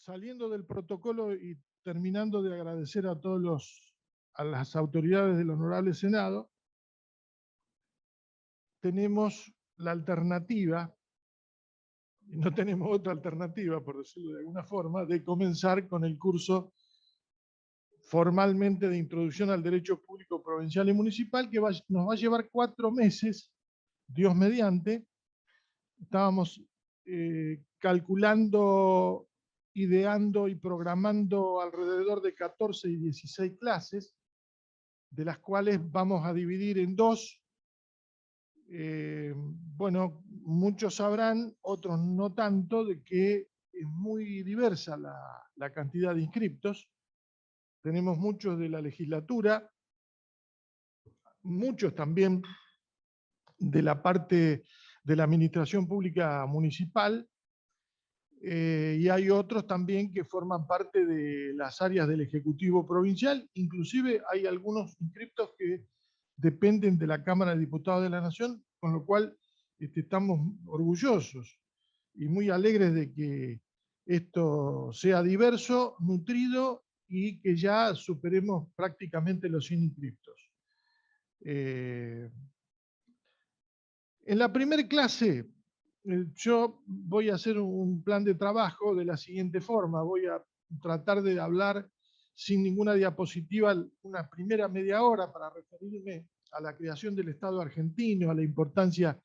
saliendo del protocolo y terminando de agradecer a a las autoridades del Honorable Senado, tenemos la alternativa, y no tenemos otra alternativa, por decirlo de alguna forma, de comenzar con el curso formalmente de introducción al derecho público provincial y municipal, que nos va a llevar 4 meses, Dios mediante. Estábamos calculando, ideando y programando alrededor de 14 y 16 clases, de las cuales vamos a dividir en 2. Bueno, muchos sabrán, otros no tanto, de que es muy diversa la cantidad de inscriptos. Tenemos muchos de la legislatura, muchos también de la parte de la administración pública municipal, y hay otros también que forman parte de las áreas del Ejecutivo Provincial. Inclusive hay algunos inscriptos que dependen de la Cámara de Diputados de la Nación, con lo cual estamos orgullosos y muy alegres de que esto sea diverso, nutrido y que ya superemos prácticamente los 100 inscriptos. En la primera clase, yo voy a hacer un plan de trabajo de la siguiente forma. Voy a tratar de hablar sin ninguna diapositiva una primera media hora para referirme a la creación del Estado argentino, a la importancia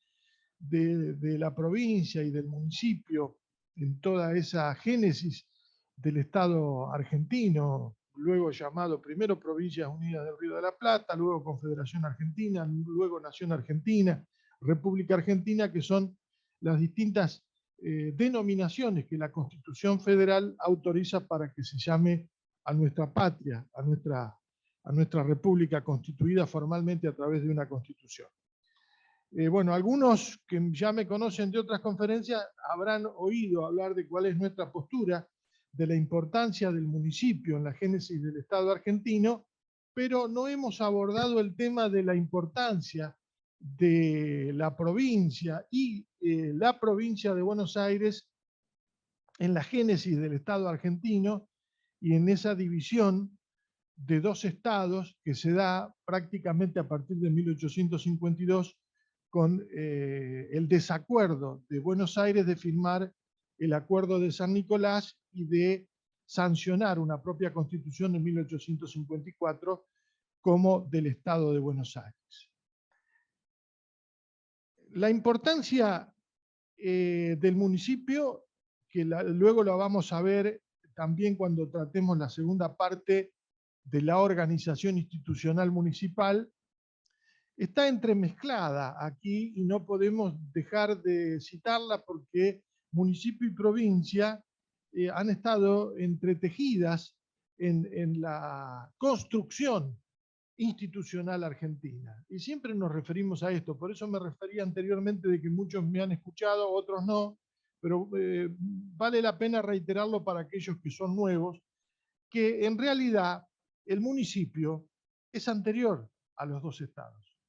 de la provincia y del municipio en toda esa génesis del Estado argentino, luego llamado primero Provincias Unidas del Río de la Plata, luego Confederación Argentina, luego Nación Argentina, República Argentina, que son las distintas denominaciones que la Constitución Federal autoriza para que se llame a nuestra patria, a nuestra república constituida formalmente a través de una constitución. Bueno, algunos que ya me conocen de otras conferencias habrán oído hablar de cuál es nuestra postura, de la importancia del municipio en la génesis del Estado argentino, pero no hemos abordado el tema de la importancia de la provincia y la provincia de Buenos Aires en la génesis del Estado argentino y en esa división de 2 estados que se da prácticamente a partir de 1852 con el desacuerdo de Buenos Aires de firmar el Acuerdo de San Nicolás y de sancionar una propia constitución en 1854 como del Estado de Buenos Aires. La importancia del municipio, que luego lo vamos a ver también cuando tratemos la segunda parte de la organización institucional municipal, está entremezclada aquí y no podemos dejar de citarla porque municipio y provincia han estado entretejidas en la construcción institucional argentina. Y siempre nos referimos a esto, por eso me refería anteriormente de que muchos me han escuchado, otros no, pero vale la pena reiterarlo para aquellos que son nuevos, que en realidad el municipio es anterior a los 2 estados.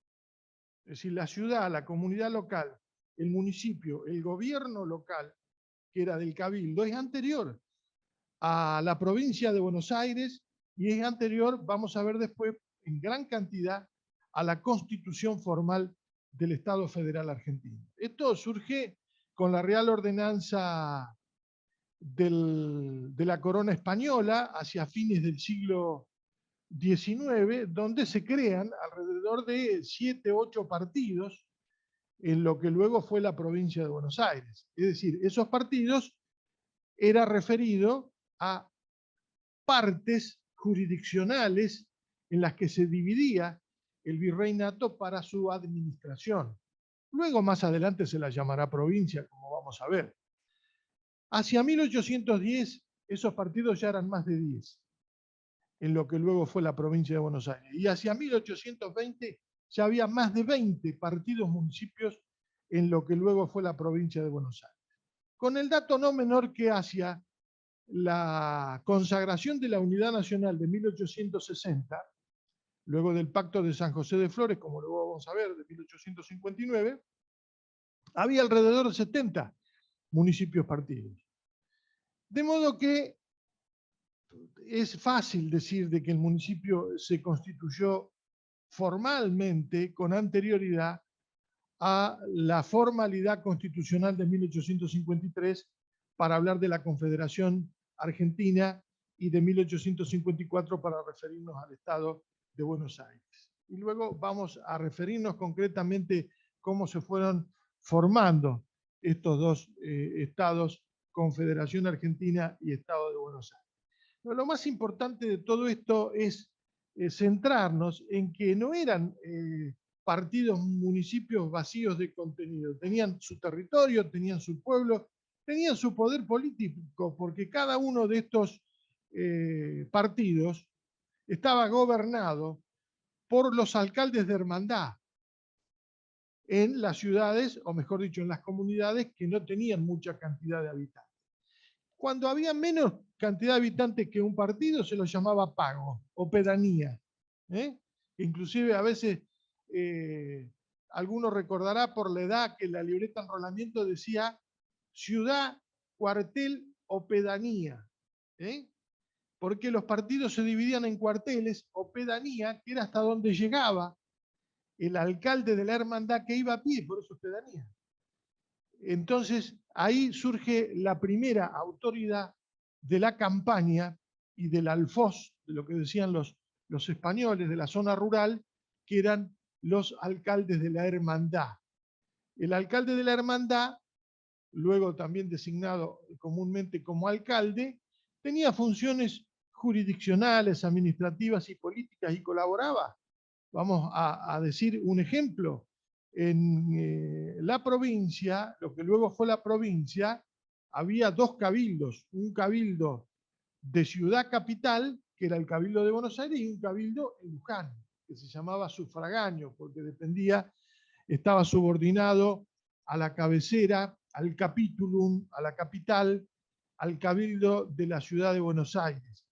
Es decir, la ciudad, la comunidad local, el municipio, el gobierno local, que era del Cabildo, es anterior a la provincia de Buenos Aires y es anterior, vamos a ver después, en gran cantidad, a la constitución formal del Estado Federal Argentino. Esto surge con la Real Ordenanza de la Corona Española hacia fines del siglo XIX, donde se crean alrededor de 7, 8 partidos en lo que luego fue la provincia de Buenos Aires. Es decir, esos partidos era referido a partes jurisdiccionales en las que se dividía el virreinato para su administración. Luego más adelante se la llamará provincia, como vamos a ver. Hacia 1810 esos partidos ya eran más de 10, en lo que luego fue la provincia de Buenos Aires. Y hacia 1820 ya había más de 20 partidos municipios en lo que luego fue la provincia de Buenos Aires. Con el dato no menor que hacia la consagración de la unidad nacional de 1860, luego del Pacto de San José de Flores, como luego vamos a ver, de 1859, había alrededor de 70 municipios partidos. De modo que es fácil decir de que el municipio se constituyó formalmente con anterioridad a la formalidad constitucional de 1853 para hablar de la Confederación Argentina y de 1854 para referirnos al Estado de Buenos Aires. Y luego vamos a referirnos concretamente cómo se fueron formando estos dos estados, Confederación Argentina y Estado de Buenos Aires. Pero lo más importante de todo esto es centrarnos en que no eran partidos, municipios vacíos de contenido. Tenían su territorio, tenían su pueblo, tenían su poder político, porque cada uno de estos partidos estaba gobernado por los alcaldes de hermandad en las ciudades, o mejor dicho, en las comunidades que no tenían mucha cantidad de habitantes. Cuando había menos cantidad de habitantes que un partido, se lo llamaba pago o pedanía. Inclusive a veces alguno recordará por la edad que la libreta de enrolamiento decía ciudad, cuartel o pedanía. Porque los partidos se dividían en cuarteles o pedanía, que era hasta donde llegaba el alcalde de la hermandad que iba a pie, por eso es pedanía. Entonces, ahí surge la primera autoridad de la campaña y del alfoz, de lo que decían los españoles de la zona rural, que eran los alcaldes de la hermandad. El alcalde de la hermandad, luego también designado comúnmente como alcalde, tenía funciones jurisdiccionales, administrativas y políticas y colaboraba. Vamos a decir un ejemplo. En la provincia, lo que luego fue la provincia, había dos cabildos, un cabildo de ciudad capital, que era el Cabildo de Buenos Aires, y un cabildo en Luján, que se llamaba sufragáneo, porque dependía, estaba subordinado a la cabecera, al capitulum, a la capital, al cabildo de la ciudad de Buenos Aires.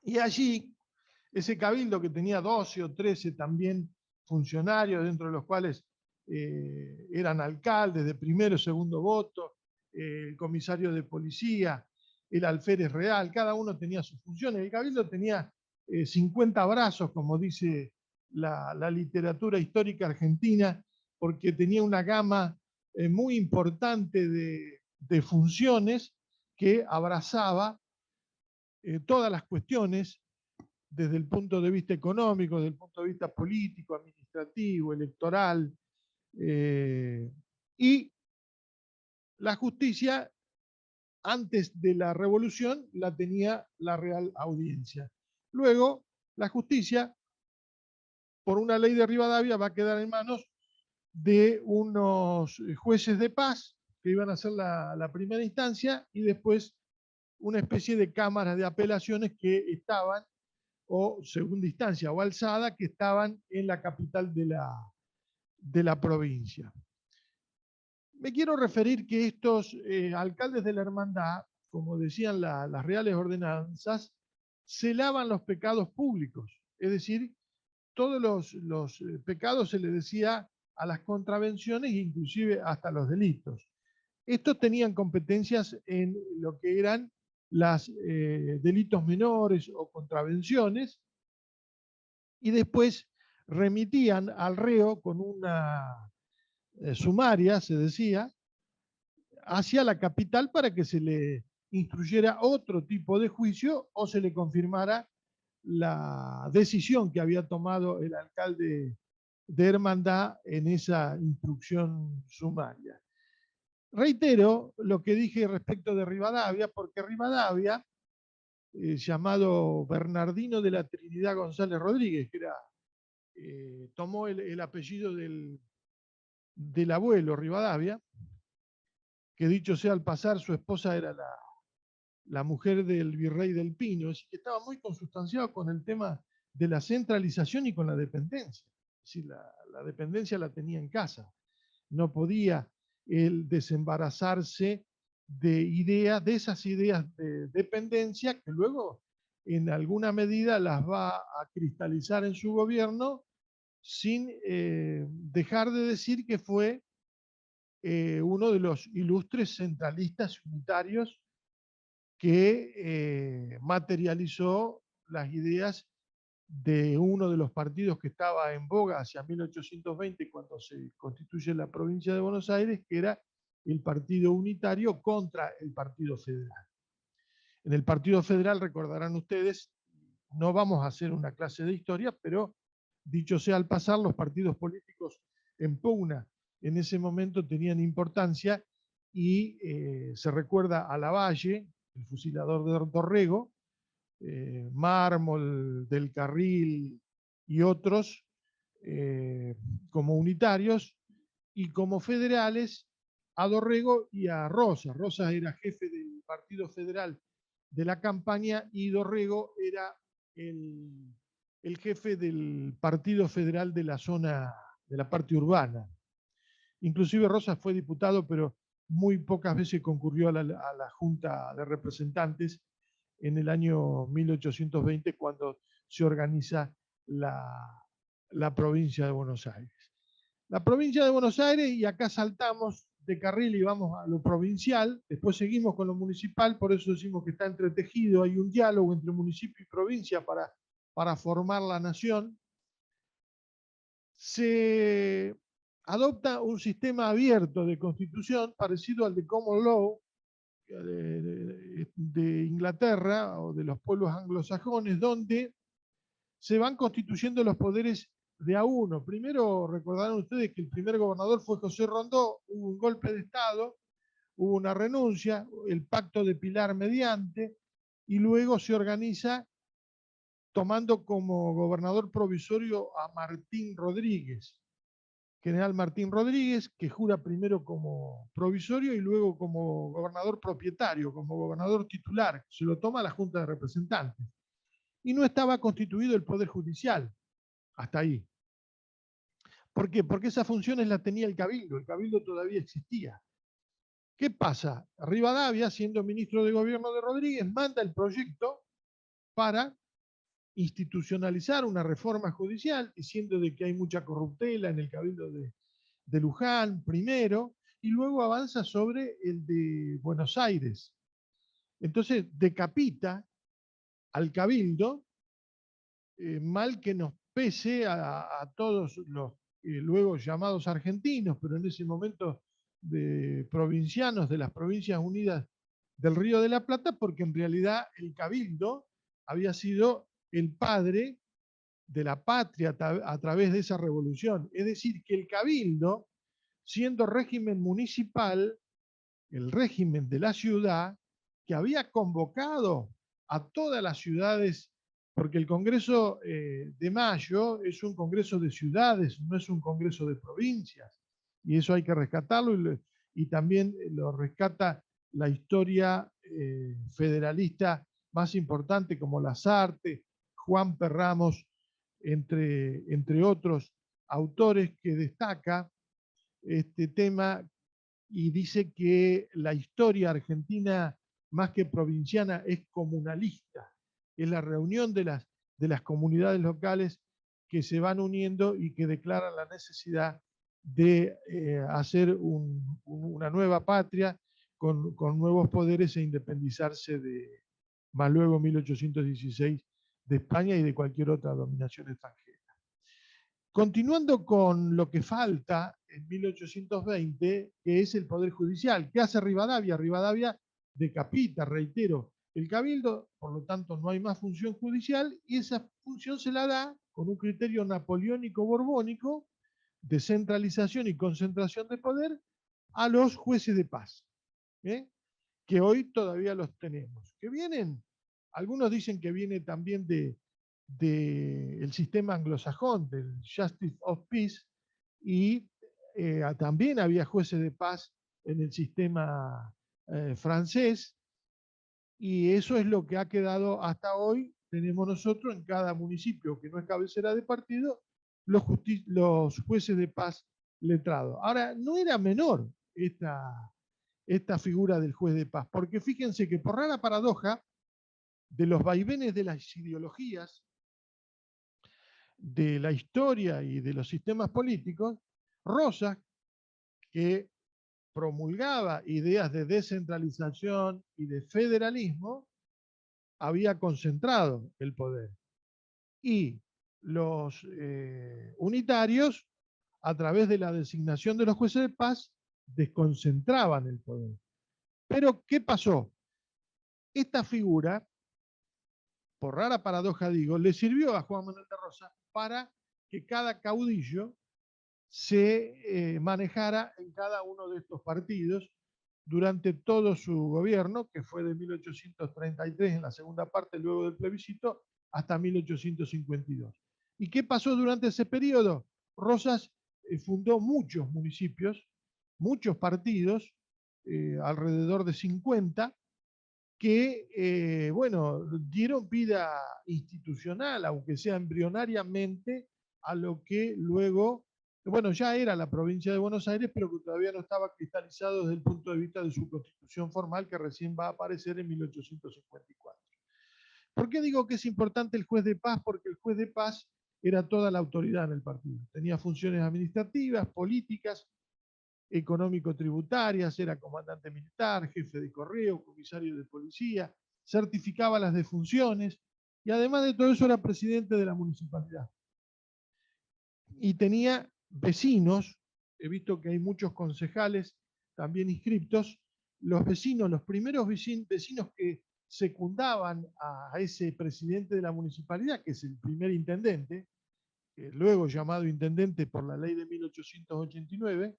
Y allí, ese cabildo que tenía 12 o 13 también funcionarios, dentro de los cuales eran alcaldes de primero y segundo voto, el comisario de policía, el alférez real, cada uno tenía sus funciones. El cabildo tenía 50 brazos, como dice la literatura histórica argentina, porque tenía una gama muy importante de funciones que abrazaba todas las cuestiones desde el punto de vista económico, desde el punto de vista político, administrativo, electoral, y la justicia, antes de la revolución, la tenía la Real Audiencia. Luego, la justicia, por una ley de Rivadavia, va a quedar en manos de unos jueces de paz que iban a ser la primera instancia y después una especie de cámaras de apelaciones que estaban, o segunda instancia o alzada, que estaban en la capital de la provincia. Me quiero referir que estos alcaldes de la hermandad, como decían las reales ordenanzas, celaban los pecados públicos, es decir, todos los pecados se les decía a las contravenciones, inclusive hasta los delitos. Estos tenían competencias en lo que eran los delitos menores o contravenciones, y después remitían al reo con una sumaria, se decía, hacia la capital para que se le instruyera otro tipo de juicio o se le confirmara la decisión que había tomado el alcalde de hermandad en esa instrucción sumaria. Reitero lo que dije respecto de Rivadavia, porque Rivadavia, llamado Bernardino de la Trinidad González Rodríguez, que era, tomó el apellido del abuelo Rivadavia, que dicho sea al pasar, su esposa era la mujer del virrey del Pino, es decir, que estaba muy consustanciado con el tema de la centralización y con la dependencia. Es decir, la dependencia la tenía en casa. No podía él desembarazarse de esas ideas de dependencia que luego en alguna medida las va a cristalizar en su gobierno sin dejar de decir que fue uno de los ilustres centralistas unitarios que materializó las ideas de uno de los partidos que estaba en boga hacia 1820, cuando se constituye la provincia de Buenos Aires, que era el Partido Unitario contra el Partido Federal. En el Partido Federal, recordarán ustedes, no vamos a hacer una clase de historia, pero dicho sea al pasar, los partidos políticos en pugna en ese momento tenían importancia y se recuerda a Lavalle, el fusilador de Dorrego, Mármol, Del Carril y otros como unitarios, y como federales a Dorrego y a Rosas. Rosas era jefe del Partido Federal de la campaña y Dorrego era el jefe del Partido Federal de la zona, de la parte urbana. Inclusive Rosas fue diputado, pero muy pocas veces concurrió a la Junta de Representantes en el año 1820, cuando se organiza la provincia de Buenos Aires. La provincia de Buenos Aires, y acá saltamos de carril y vamos a lo provincial, después seguimos con lo municipal, por eso decimos que está entretejido, hay un diálogo entre municipio y provincia para formar la nación. Se adopta un sistema abierto de constitución parecido al de Common Law de Inglaterra o de los pueblos anglosajones, donde se van constituyendo los poderes de a uno. Primero, recordarán ustedes que el primer gobernador fue José Rondó, hubo un golpe de Estado, hubo una renuncia, el pacto de Pilar mediante, y luego se organiza tomando como gobernador provisorio a Martín Rodríguez, general Martín Rodríguez, que jura primero como provisorio y luego como gobernador propietario, como gobernador titular. Se lo toma la Junta de Representantes. Y no estaba constituido el Poder Judicial, hasta ahí. ¿Por qué? Porque esas funciones las tenía el Cabildo todavía existía. ¿Qué pasa? Rivadavia, siendo ministro de Gobierno de Rodríguez, manda el proyecto para institucionalizar una reforma judicial, diciendo de que hay mucha corruptela en el Cabildo de Luján primero, y luego avanza sobre el de Buenos Aires. Entonces decapita al Cabildo, mal que nos pese a todos los luego llamados argentinos, pero en ese momento de provincianos de las Provincias Unidas del Río de la Plata, porque en realidad el Cabildo había sido el padre de la patria a través de esa revolución. Es decir, que el Cabildo, siendo régimen municipal, el régimen de la ciudad, que había convocado a todas las ciudades, porque el Congreso de Mayo es un congreso de ciudades, no es un congreso de provincias, y eso hay que rescatarlo, y también lo rescata la historia federalista más importante como Lasarte, Juan Perramos, entre otros autores, que destaca este tema y dice que la historia argentina, más que provinciana, es comunalista. Es la reunión de las comunidades locales que se van uniendo y que declaran la necesidad de hacer una nueva patria con nuevos poderes e independizarse más luego 1816 de España y de cualquier otra dominación extranjera. Continuando con lo que falta en 1820, que es el Poder Judicial. ¿Qué hace Rivadavia? Rivadavia decapita, reitero, el Cabildo, por lo tanto no hay más función judicial, y esa función se la da con un criterio napoleónico-borbónico de centralización y concentración de poder a los jueces de paz, que hoy todavía los tenemos. Que vienen, algunos dicen que viene también del sistema anglosajón, del Justice of Peace, y también había jueces de paz en el sistema francés, y eso es lo que ha quedado hasta hoy. Tenemos nosotros en cada municipio que no es cabecera de partido los jueces de paz letrados. Ahora, no era menor esta figura del juez de paz, porque fíjense que por rara paradoja de los vaivenes de las ideologías, de la historia y de los sistemas políticos, Rosas, que promulgaba ideas de descentralización y de federalismo, había concentrado el poder. Y los unitarios, a través de la designación de los jueces de paz, desconcentraban el poder. Pero, ¿qué pasó? Esta figura, por rara paradoja digo, le sirvió a Juan Manuel de Rosas para que cada caudillo se manejara en cada uno de estos partidos durante todo su gobierno, que fue de 1833 en la segunda parte, luego del plebiscito, hasta 1852. ¿Y qué pasó durante ese periodo? Rosas fundó muchos municipios, muchos partidos, alrededor de 50, que, bueno, dieron vida institucional, aunque sea embrionariamente, a lo que luego, bueno, ya era la provincia de Buenos Aires, pero que todavía no estaba cristalizado desde el punto de vista de su constitución formal, que recién va a aparecer en 1854. ¿Por qué digo que es importante el juez de paz? Porque el juez de paz era toda la autoridad en el partido. Tenía funciones administrativas, políticas, económico-tributarias, era comandante militar, jefe de correo, comisario de policía, certificaba las defunciones y además de todo eso era presidente de la municipalidad. Y tenía vecinos, he visto que hay muchos concejales también inscriptos, los vecinos, los primeros vecinos que secundaban a ese presidente de la municipalidad, que es el primer intendente, luego llamado intendente por la ley de 1889,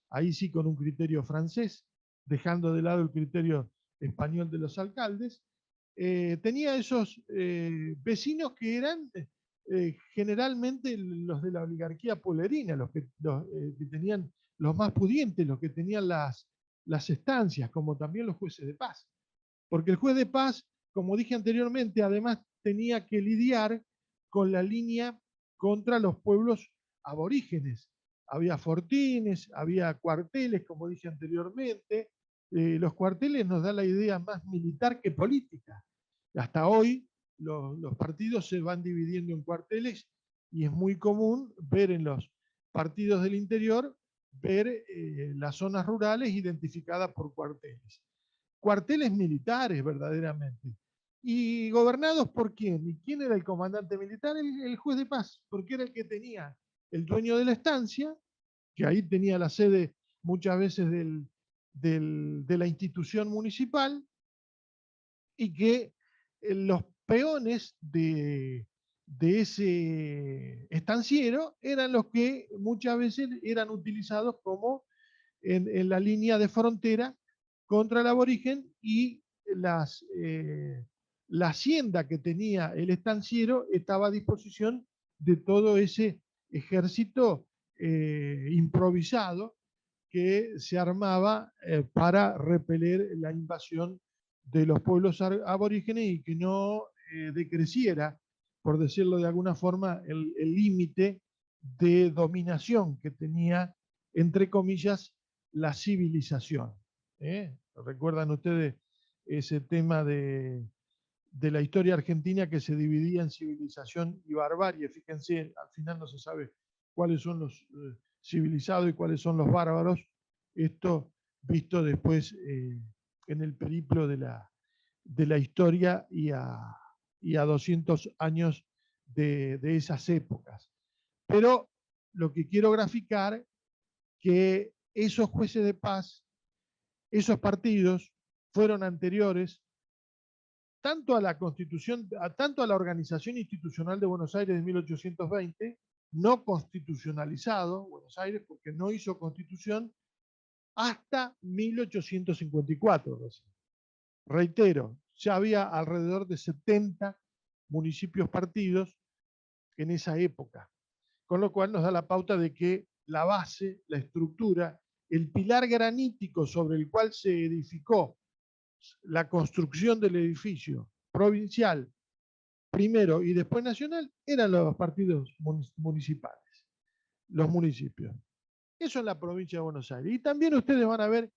ahí sí con un criterio francés, dejando de lado el criterio español de los alcaldes, tenía esos vecinos que eran generalmente los de la oligarquía pueblerina, los que tenían los más pudientes, los que tenían las estancias, como también los jueces de paz. Porque el juez de paz, como dije anteriormente, además tenía que lidiar con la línea contra los pueblos aborígenes. Había fortines, había cuarteles, como dije anteriormente. Los cuarteles nos da la idea más militar que política. Hasta hoy los partidos se van dividiendo en cuarteles y es muy común ver en los partidos del interior, ver las zonas rurales identificadas por cuarteles. Cuarteles militares verdaderamente. ¿Y gobernados por quién? ¿Y quién era el comandante militar? El juez de paz, porque era el que tenía el dueño de la estancia, que ahí tenía la sede muchas veces de la institución municipal, y que los peones de ese estanciero eran los que muchas veces eran utilizados como en la línea de frontera contra el aborigen y la hacienda que tenía el estanciero estaba a disposición de todo ese ejército improvisado que se armaba para repeler la invasión de los pueblos aborígenes y que no decreciera, por decirlo de alguna forma, el límite de dominación que tenía, entre comillas, la civilización. ¿Recuerdan ustedes ese tema de la historia argentina que se dividía en civilización y barbarie? Fíjense, al final no se sabe cuáles son los civilizados y cuáles son los bárbaros. Esto visto después en el periplo de la historia y a 200 años de esas épocas. Pero lo que quiero graficar, que esos jueces de paz, esos partidos, fueron anteriores tanto a la Constitución, tanto a la Organización Institucional de Buenos Aires de 1820, no constitucionalizado Buenos Aires porque no hizo constitución, hasta 1854. Reitero, ya había alrededor de 70 municipios partidos en esa época, con lo cual nos da la pauta de que la base, la estructura, el pilar granítico sobre el cual se edificó la construcción del edificio provincial, primero y después nacional, eran los partidos municipales, los municipios. Eso en la provincia de Buenos Aires. Y también ustedes van a ver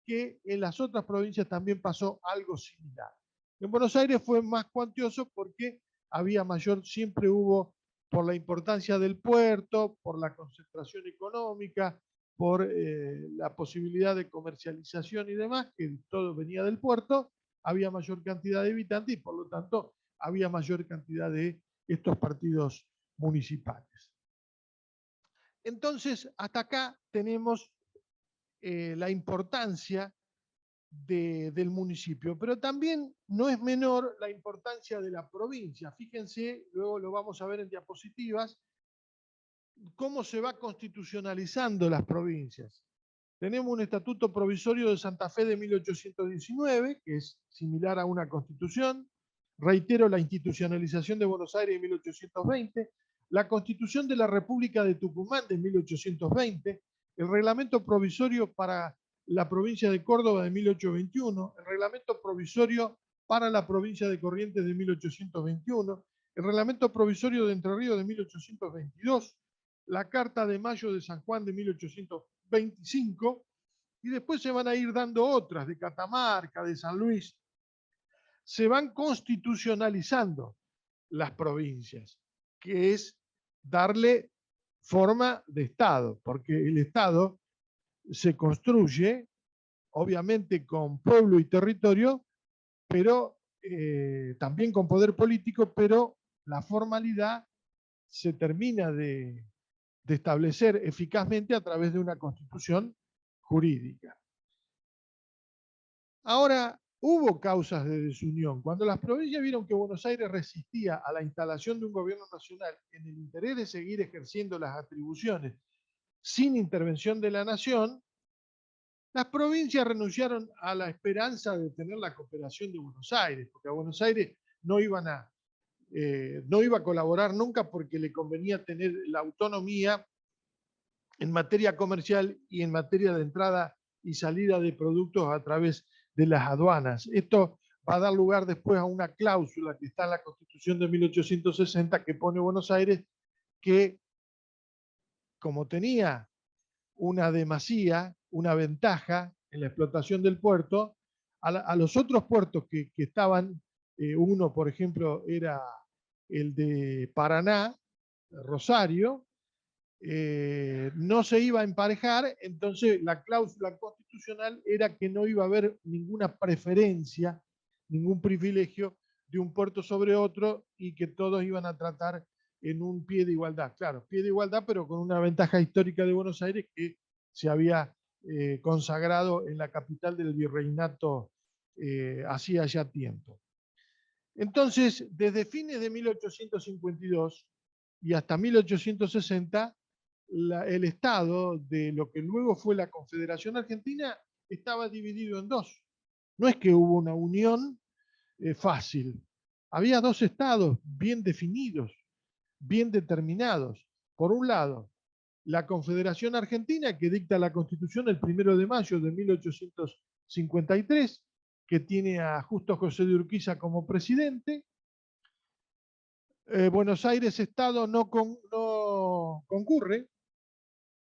que en las otras provincias también pasó algo similar. En Buenos Aires fue más cuantioso porque había mayor, siempre hubo, por la importancia del puerto, por la concentración económica, por la posibilidad de comercialización y demás, que todo venía del puerto, había mayor cantidad de habitantes y por lo tanto había mayor cantidad de estos partidos municipales. Entonces, hasta acá tenemos la importancia del municipio, pero también no es menor la importancia de la provincia. Fíjense, luego lo vamos a ver en diapositivas, cómo se va constitucionalizando las provincias. Tenemos un estatuto provisorio de Santa Fe de 1819, que es similar a una constitución. Reitero, la institucionalización de Buenos Aires de 1820, la Constitución de la República de Tucumán de 1820, el reglamento provisorio para la provincia de Córdoba de 1821, el reglamento provisorio para la provincia de Corrientes de 1821, el reglamento provisorio de Entre Ríos de 1822, la Carta de Mayo de San Juan de 1825, y después se van a ir dando otras, de Catamarca, de San Luis. Se van constitucionalizando las provincias, que es darle forma de Estado, porque el Estado se construye, obviamente, con pueblo y territorio, pero también con poder político, pero la formalidad se termina de establecer eficazmente a través de una constitución jurídica. Ahora, hubo causas de desunión. Cuando las provincias vieron que Buenos Aires resistía a la instalación de un gobierno nacional en el interés de seguir ejerciendo las atribuciones sin intervención de la nación, las provincias renunciaron a la esperanza de tener la cooperación de Buenos Aires, porque a Buenos Aires no iba a colaborar nunca porque le convenía tener la autonomía en materia comercial y en materia de entrada y salida de productos a través de las aduanas. Esto va a dar lugar después a una cláusula que está en la Constitución de 1860 que pone Buenos Aires, que como tenía una demasía, una ventaja en la explotación del puerto, a los otros puertos que estaban, uno por ejemplo era el de Paraná, Rosario, no se iba a emparejar, entonces la cláusula constitucional era que no iba a haber ninguna preferencia, ningún privilegio de un puerto sobre otro y que todos iban a tratar en un pie de igualdad. Claro, pie de igualdad, pero con una ventaja histórica de Buenos Aires que se había consagrado en la capital del virreinato hacía ya tiempo. Entonces, desde fines de 1852 y hasta 1860, el Estado de lo que luego fue la Confederación Argentina estaba dividido en dos. No es que hubo una unión fácil. Había dos estados bien definidos, bien determinados. Por un lado, la Confederación Argentina, que dicta la Constitución el 1 de mayo de 1853, que tiene a Justo José de Urquiza como presidente. Buenos Aires Estado no concurre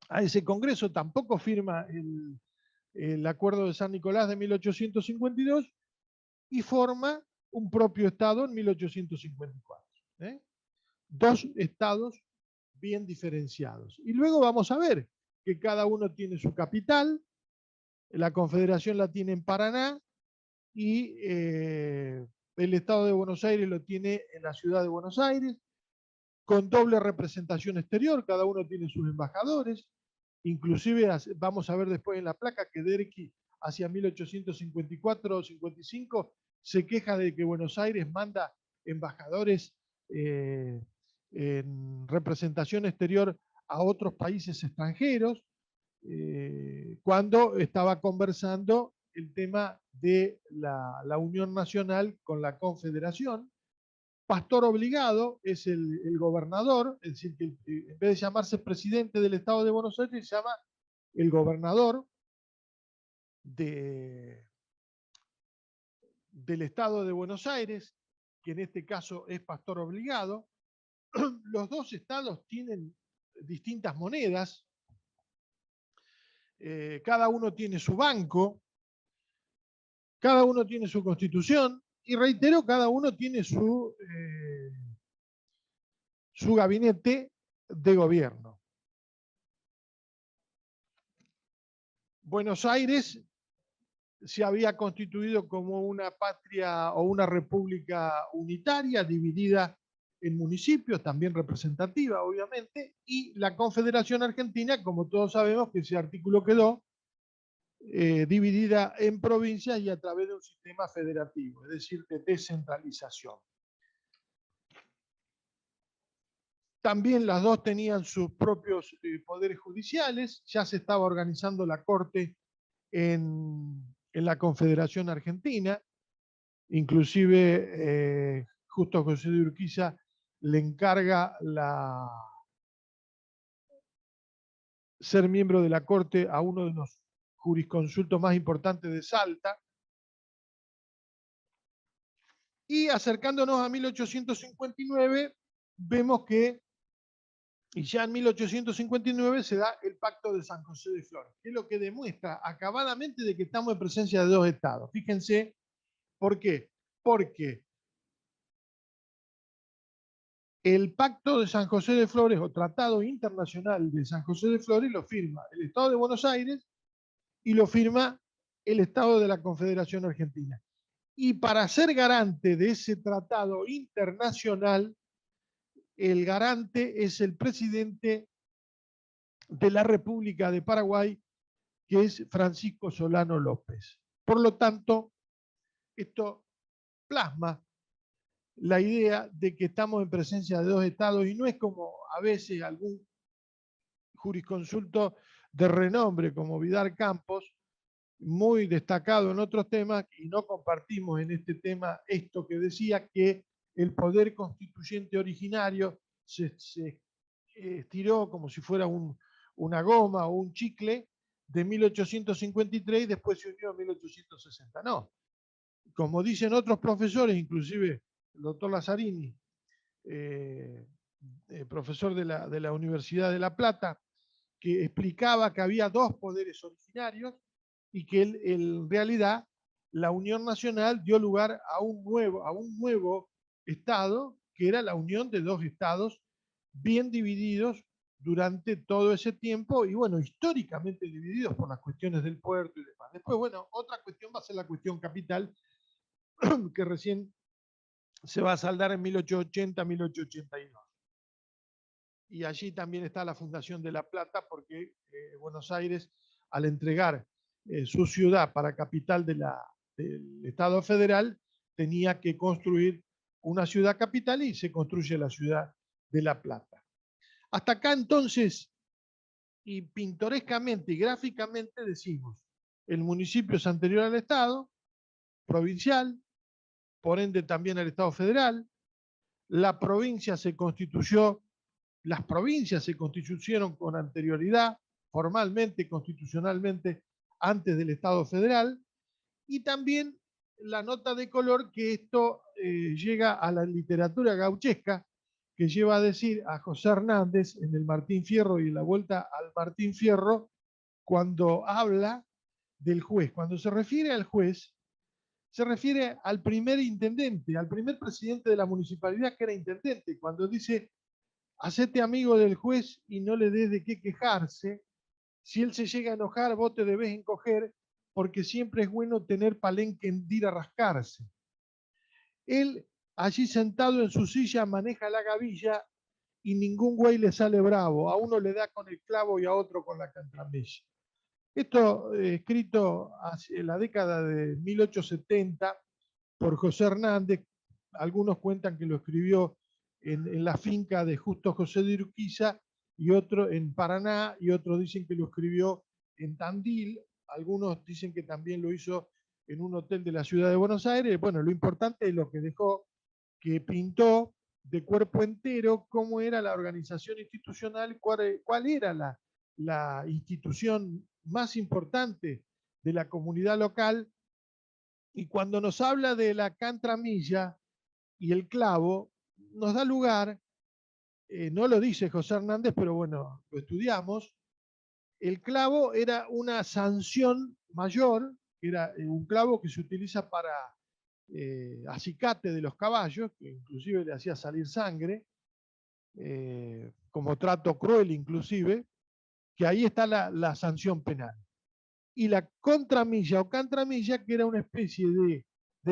a ese congreso, tampoco firma el Acuerdo de San Nicolás de 1852 y forma un propio Estado en 1854. Dos estados bien diferenciados. Y luego vamos a ver que cada uno tiene su capital, la Confederación la tiene en Paraná y el Estado de Buenos Aires lo tiene en la ciudad de Buenos Aires, con doble representación exterior, cada uno tiene sus embajadores, inclusive vamos a ver después en la placa que Derqui hacia 1854 o 55 se queja de que Buenos Aires manda embajadores en representación exterior a otros países extranjeros, cuando estaba conversando el tema de la Unión Nacional con la Confederación. Pastor obligado es el gobernador, es decir, que en vez de llamarse presidente del Estado de Buenos Aires, se llama el gobernador del Estado de Buenos Aires, que en este caso es pastor obligado. Los dos estados tienen distintas monedas, cada uno tiene su banco, cada uno tiene su constitución, y reitero, cada uno tiene su gabinete de gobierno. Buenos Aires se había constituido como una patria o una república unitaria, dividida en municipios, también representativa, obviamente, y la Confederación Argentina, como todos sabemos, que ese artículo quedó dividida en provincias y a través de un sistema federativo, es decir, de descentralización. También las dos tenían sus propios poderes judiciales, ya se estaba organizando la Corte en la Confederación Argentina, inclusive Justo José de Urquiza le encarga ser miembro de la Corte a uno de los jurisconsultos más importantes de Salta. Y acercándonos a 1859, vemos que, y ya en 1859 se da el Pacto de San José de Flores, que es lo que demuestra acabadamente de que estamos en presencia de dos estados. Fíjense, ¿por qué? Porque el Pacto de San José de Flores o Tratado Internacional de San José de Flores lo firma el Estado de Buenos Aires y lo firma el Estado de la Confederación Argentina. Y para ser garante de ese tratado internacional, el garante es el presidente de la República de Paraguay, que es Francisco Solano López. Por lo tanto, esto plasma la idea de que estamos en presencia de dos estados y no es como a veces algún jurisconsulto de renombre como Vidal Campos, muy destacado en otros temas, y no compartimos en este tema esto que decía que el poder constituyente originario se estiró como si fuera una goma o un chicle de 1853 y después se unió en 1860. No, como dicen otros profesores, inclusive el doctor Lazzarini, profesor de la Universidad de La Plata, que explicaba que había dos poderes originarios y que en realidad la Unión Nacional dio lugar a un nuevo Estado, que era la unión de dos estados bien divididos durante todo ese tiempo y bueno, históricamente divididos por las cuestiones del puerto y demás. Después, bueno, otra cuestión va a ser la cuestión capital, que recién se va a saldar en 1880-1882. Y allí también está la Fundación de La Plata, porque Buenos Aires, al entregar su ciudad para capital del Estado federal, tenía que construir una ciudad capital y se construye la ciudad de La Plata. Hasta acá entonces, y pintorescamente y gráficamente decimos, el municipio es anterior al Estado, provincial, por ende también al Estado federal, la provincia se constituyó, las provincias se constituyeron con anterioridad, formalmente, constitucionalmente, antes del Estado federal, y también la nota de color que esto llega a la literatura gauchesca, que lleva a decir a José Hernández en el Martín Fierro y en la vuelta al Martín Fierro, cuando habla del juez. Cuando se refiere al juez, se refiere al primer intendente, al primer presidente de la municipalidad que era intendente. Cuando dice, hacete amigo del juez y no le des de qué quejarse, si él se llega a enojar, vos te debés encoger, porque siempre es bueno tener palenque en ir a rascarse. Él, allí sentado en su silla, maneja la gavilla y ningún güey le sale bravo. A uno le da con el clavo y a otro con la cantramella. Esto escrito en la década de 1870 por José Hernández. Algunos cuentan que lo escribió en la finca de Justo José de Urquiza, y otro en Paraná, y otros dicen que lo escribió en Tandil. Algunos dicen que también lo hizo en un hotel de la ciudad de Buenos Aires. Bueno, lo importante es lo que dejó, que pintó de cuerpo entero cómo era la organización institucional, cuál era la institución más importante de la comunidad local. Y cuando nos habla de la cantramilla y el clavo, nos da lugar, no lo dice José Hernández, pero bueno, lo estudiamos. El clavo era una sanción mayor, era un clavo que se utiliza para acicate de los caballos, que inclusive le hacía salir sangre, como trato cruel inclusive, que ahí está la sanción penal. y la contramilla o cantramilla, que era una especie de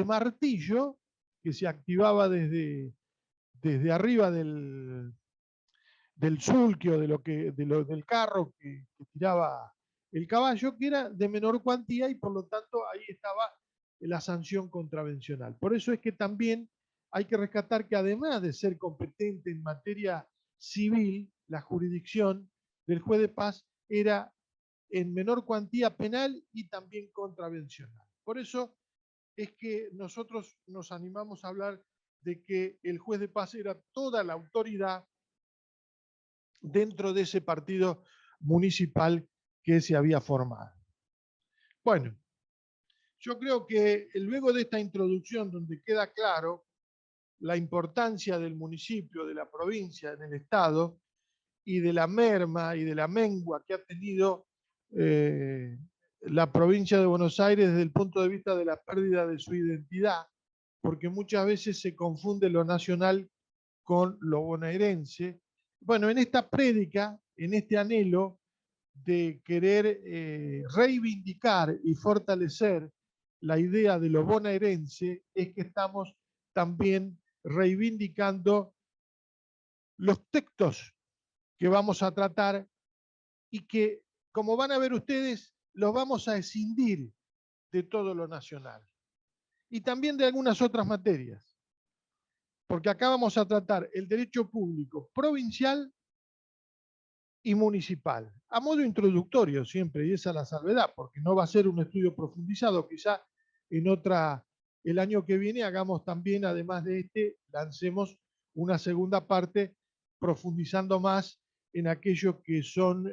martillo que se activaba desde arriba del sulky o del carro que tiraba el caballo, que era de menor cuantía y por lo tanto ahí estaba la sanción contravencional. Por eso es que también hay que rescatar que además de ser competente en materia civil, la jurisdicción del juez de paz era en menor cuantía penal y también contravencional. Por eso es que nosotros nos animamos a hablar de que el juez de paz era toda la autoridad dentro de ese partido municipal que se había formado. Bueno, yo creo que luego de esta introducción donde queda claro la importancia del municipio, de la provincia en el Estado y de la merma y de la mengua que ha tenido la provincia de Buenos Aires desde el punto de vista de la pérdida de su identidad, porque muchas veces se confunde lo nacional con lo bonaerense. Bueno, en esta prédica, en este anhelo de querer reivindicar y fortalecer la idea de lo bonaerense, es que estamos también reivindicando los textos que vamos a tratar y que, como van a ver ustedes, los vamos a escindir de todo lo nacional y también de algunas otras materias, porque acá vamos a tratar el derecho público provincial y municipal, a modo introductorio siempre, y esa es la salvedad, porque no va a ser un estudio profundizado, quizá el año que viene hagamos también, además de este, lancemos una segunda parte profundizando más en aquellos que son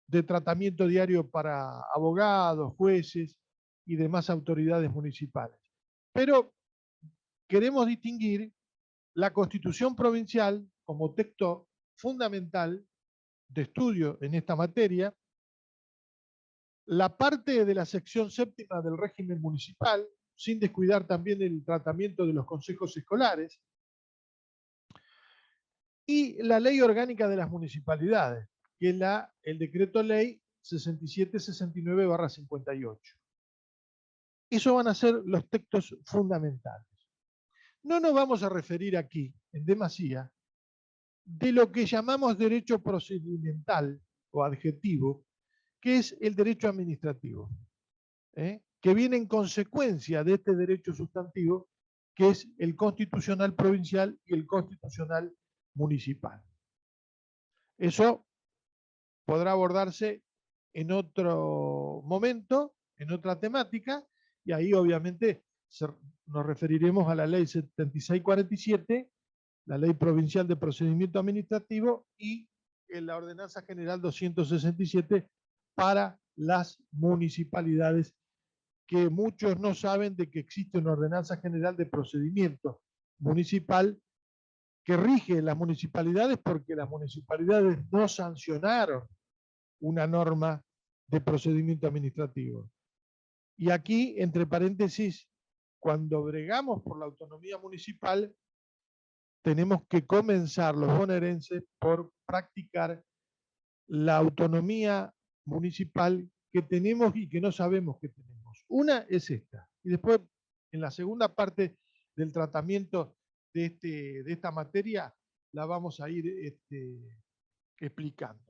de tratamiento diario para abogados, jueces y demás autoridades municipales. Pero queremos distinguir la Constitución provincial como texto fundamental de estudio en esta materia, la parte de la sección séptima del régimen municipal, sin descuidar también el tratamiento de los consejos escolares, y la ley orgánica de las municipalidades, que es el decreto ley 6769/58. Esos van a ser los textos fundamentales. No nos vamos a referir aquí, en demasía, de lo que llamamos derecho procedimental o adjetivo, que es el derecho administrativo, que viene en consecuencia de este derecho sustantivo, que es el constitucional provincial y el constitucional municipal. Eso podrá abordarse en otro momento, en otra temática, y ahí obviamente nos referiremos a la ley 7647, la ley provincial de procedimiento administrativo y en la ordenanza general 267 para las municipalidades, que muchos no saben de que existe una ordenanza general de procedimiento municipal que rige las municipalidades, porque las municipalidades no sancionaron una norma de procedimiento administrativo. Y aquí, entre paréntesis, cuando bregamos por la autonomía municipal, tenemos que comenzar los bonaerenses por practicar la autonomía municipal que tenemos y que no sabemos que tenemos. Una es esta. Y después, en la segunda parte del tratamiento de esta materia, la vamos a ir explicando.